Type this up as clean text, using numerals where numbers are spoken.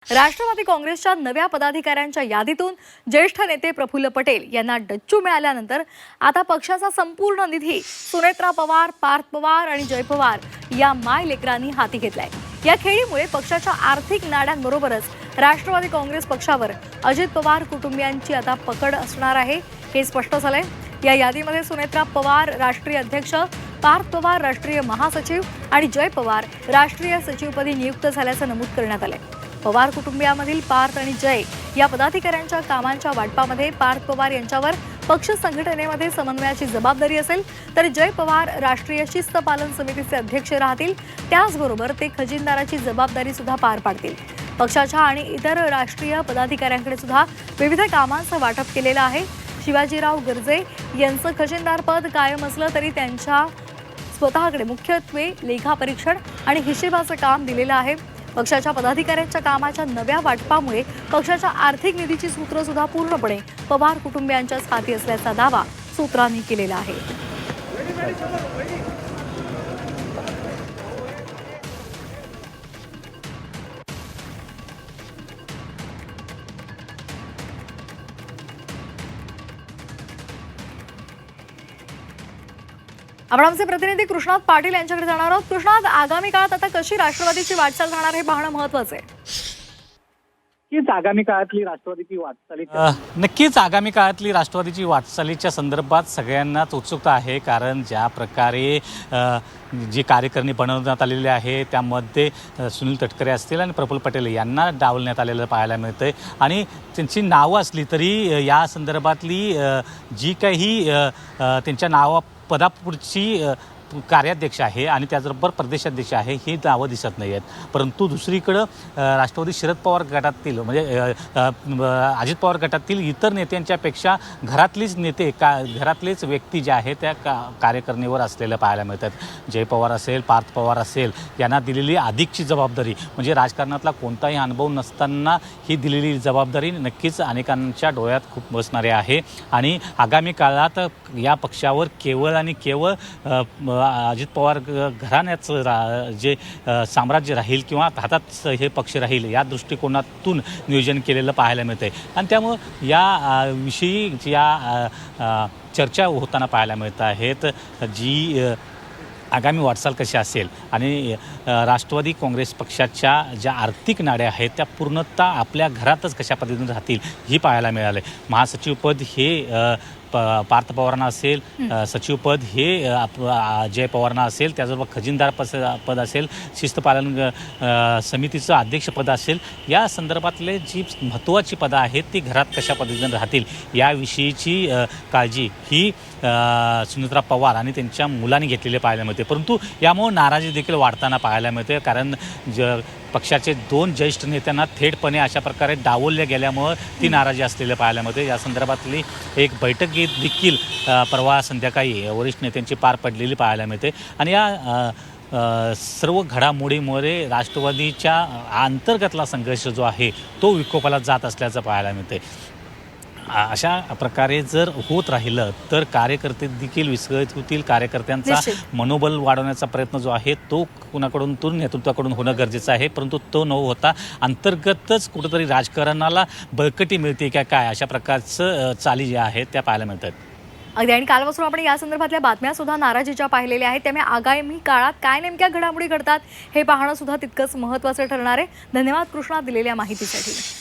राष्ट्रवादी काँग्रेसच्या नव्या पदाधिकाऱ्यांच्या यादीतून ज्येष्ठ नेते प्रफुल्ल पटेल यांना डच्चू मिळाल्यानंतर आता पक्षाचा संपूर्ण निधी सुनेत्रा पवार, पार्थ पवार आणि जय पवार या मायलेकरांनी हाती घेतलाय। या खेळीमुळे पक्षाच्या आर्थिक नाड्यांबरोबरच राष्ट्रवादी काँग्रेस पक्षावर अजित पवार कुटुंबियांची आता पकड असणार आहे, हे स्पष्ट झालंय। या यादीमध्ये सुनेत्रा पवार राष्ट्रीय अध्यक्ष, पार्थ पवार राष्ट्रीय महासचिव आणि जय पवार राष्ट्रीय सचिवपदी नियुक्त झाल्याचं नमूद करण्यात आलंय। पवार कुटुंबियामधील पार्थ आणि जय या पदाधिकाऱ्यांच्या कामांच्या वाटपामध्ये पार्थ पवार यांच्यावर पक्ष संघटनेमध्ये समन्वयाची जबाबदारी असेल, तर जय पवार राष्ट्रीय शिस्त पालन समितीचे अध्यक्ष राहतील। त्याचबरोबर ते खजिनदाराची जबाबदारी सुद्धा पार पाडतील। पक्षाच्या आणि इतर राष्ट्रीय पदाधिकाऱ्यांकडे सुद्धा विविध कामांचं वाटप केलेलं आहे। शिवाजीराव गर्जे यांचं खजिनदार पद कायम असलं तरी त्यांच्या स्वतःकडे मुख्यत्वे लेखापरीक्षण आणि हिशेबाचं काम दिलेलं आहे। पक्षाच्या पदाधिकाऱ्यांच्या कामाच्या नव्या वाटपामुळे पक्षाच्या आर्थिक निधीची सूत्र सुद्धा पूर्णपणे पवार कुटुंबियांच्याच हाती असल्याचा दावा सूत्रांनी केलेला आहे। आपण आमचे प्रतिनिधी कृष्णात पाटील यांच्याकडे जाणार आहोत। कृष्णात, आगामी काळात आता कशी राष्ट्रवादीची वाटचाल राहणार हे पाहणं महत्त्वाचं आहे। नक्कीच आगामी काळातली राष्ट्रवादीची वाटचालीच्या संदर्भात सगळ्यांनाच उत्सुकता आहे, कारण ज्या प्रकारे जी कार्यकारिणी बनवण्यात आलेली आहे त्यामध्ये सुनील तटकरे असतील आणि प्रफुल्ल पटेल यांना डावलण्यात आलेलं पाहायला मिळतंय। आणि त्यांची नावं असली तरी या संदर्भातली जी काही त्यांच्या पदापुढची कार्याध्यक्ष आहे आणि त्याचबरोबर प्रदेशाध्यक्ष आहे ही नावं दिसत नाही आहेत। परंतु दुसरीकडं राष्ट्रवादी शरद पवार गटातील म्हणजे अजित पवार गटातील इतर नेत्यांच्यापेक्षा घरातलीच नेते घरातलेच व्यक्ती जे आहे त्या कार्यकारिणीवर असलेल्या पाहायला मिळतात। जय पवार असेल, पार्थ पवार असेल यांना दिलेली अधिकची जबाबदारी म्हणजे राजकारणातला कोणताही अनुभव नसताना ही दिलेली जबाबदारी नक्कीच अनेकांच्या डोळ्यात खूप बसणारी आहे। आणि आगामी काळात या पक्षावर केवळ आणि केवळ अजित पवार घराण्याचं जे साम्राज्य राहील किंवा हातात हे पक्ष राहील या दृष्टिकोनातून नियोजन केलेलं पाहायला मिळतं आहे। आणि त्यामुळं या विषयी या चर्चा होताना पाहायला मिळत आहेत। जी आगामी वाटचाल कशी असेल आणि राष्ट्रवादी काँग्रेस पक्षाच्या ज्या आर्थिक नाड्या आहेत त्या पूर्णतः आपल्या घरातच कशा पद्धतीने राहतील ही पाहायला मिळाले। महासचिवपद हे पार्थ पवारांना असेल, सचिवपद हे जय पवारांना असेल, त्याचबरोबर खजिनदार पद असेल, शिस्तपालन समितीचं अध्यक्षपद असेल, या संदर्भातले जी महत्त्वाची पदं आहेत ती घरात कशा पद्धतीने राहतील याविषयीची काळजी ही सुनेत्रा पवार आणि त्यांच्या मुलांनी घेतलेले पाहायला मिळते। परंतु यामुळे नाराजी देखील वाढताना पाहायला मिळते, कारण पक्षाचे दोन ज्येष्ठ नेत्यांना थेटपणे अशा प्रकारे डावलल्या गेल्यामुळं ती नाराजी असलेल्या पाहायला मिळते। या संदर्भातली एक बैठक देखील परवा संध्याकाळी वरिष्ठ नेत्यांची पार पडलेली पाहायला मिळते। आणि या सर्व घडामोडीमुळे राष्ट्रवादीच्या अंतर्गतला संघर्ष जो आहे तो विकोपाला जात असल्याचं पाहायला मिळते। अशा प्रकारे जर होत राहिलं तर कार्यकर्ते देखील विस्कळीत होतील। कार्यकर्त्यांचा मनोबल वाढवण्याचा प्रयत्न जो आहे तो कुणाकडून नेतृत्वाकडून होणं गरजेचं आहे, परंतु तो न होता अंतर्गतच कुठंतरी राजकारणाला बळकटी मिळते का काय अशा प्रकारचं चाली ज्या आहेत त्या पाहायला मिळतात। अगदी, आणि कालपासून आपण या संदर्भातल्या बातम्या सुद्धा नाराजीच्या पाहिलेल्या आहेत। त्यामुळे आगामी काळात काय नेमक्या घडामोडी घडतात हे पाहणं सुद्धा तितकंच महत्त्वाचं ठरणार आहे। धन्यवाद कृष्णा दिलेल्या माहितीसाठी।